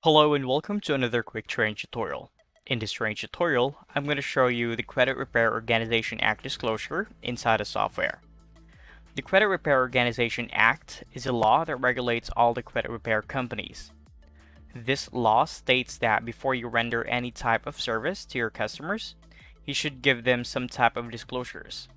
Hello and welcome to another quick training tutorial. In this training tutorial, I'm going to show you the Credit Repair Organization Act disclosure inside a software. The Credit Repair Organization Act is a law that regulates all the credit repair companies. This law states that before you render any type of service to your customers, you should give them some type of disclosures.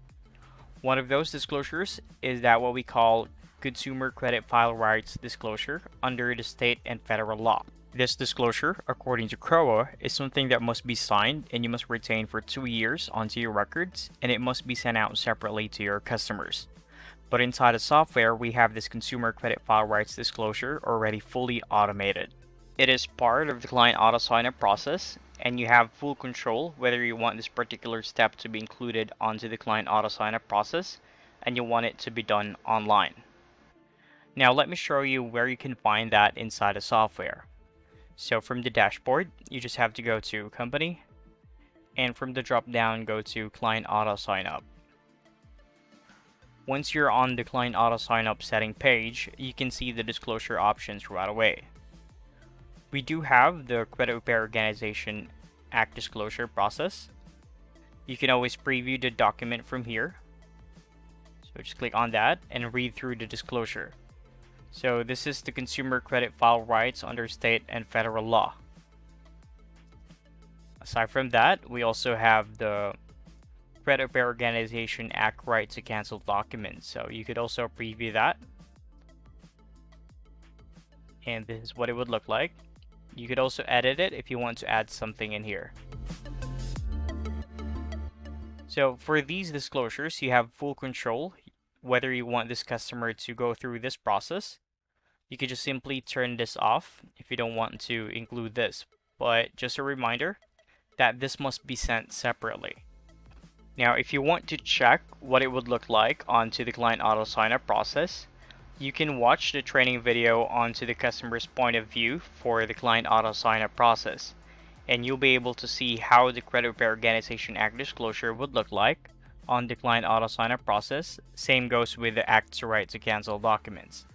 One of those disclosures is that what we call Consumer Credit File Rights Disclosure under the state and federal law. This disclosure, according to CROA, is something that must be signed and you must retain for 2 years onto your records, and it must be sent out separately to your customers. But inside the software, we have this Consumer Credit File Rights Disclosure already fully automated. It is part of the client auto sign-up process, and you have full control whether you want this particular step to be included onto the client auto sign-up process, and you want it to be done online. Now let me show you where you can find that inside the software. So from the dashboard, you just have to go to Company, and from the drop down, go to Client Auto Sign Up. Once you're on the Client Auto Sign Up setting page, you can see the disclosure options right away. We do have the Credit Repair Organization Act disclosure process. You can always preview the document from here. So just click on that and read through the disclosure. So this is the Consumer Credit File Rights under state and federal law. Aside from that, we also have the Credit Repair Organization Act right to cancel documents. So you could also preview that. And this is what it would look like. You could also edit it if you want to add something in here. So for these disclosures, you have full control whether you want this customer to go through this process. You could just simply turn this off if you don't want to include this. But just a reminder that this must be sent separately. Now, if you want to check what it would look like onto the client auto sign-up process, you can watch the training video onto the customer's point of view for the client auto sign-up process. And you'll be able to see how the Credit Repair Organization Act disclosure would look like on the client auto sign-up process. Same goes with the Act's right to cancel documents.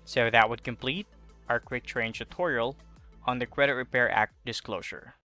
So that would complete our quick training tutorial on the Credit Repair Act disclosure.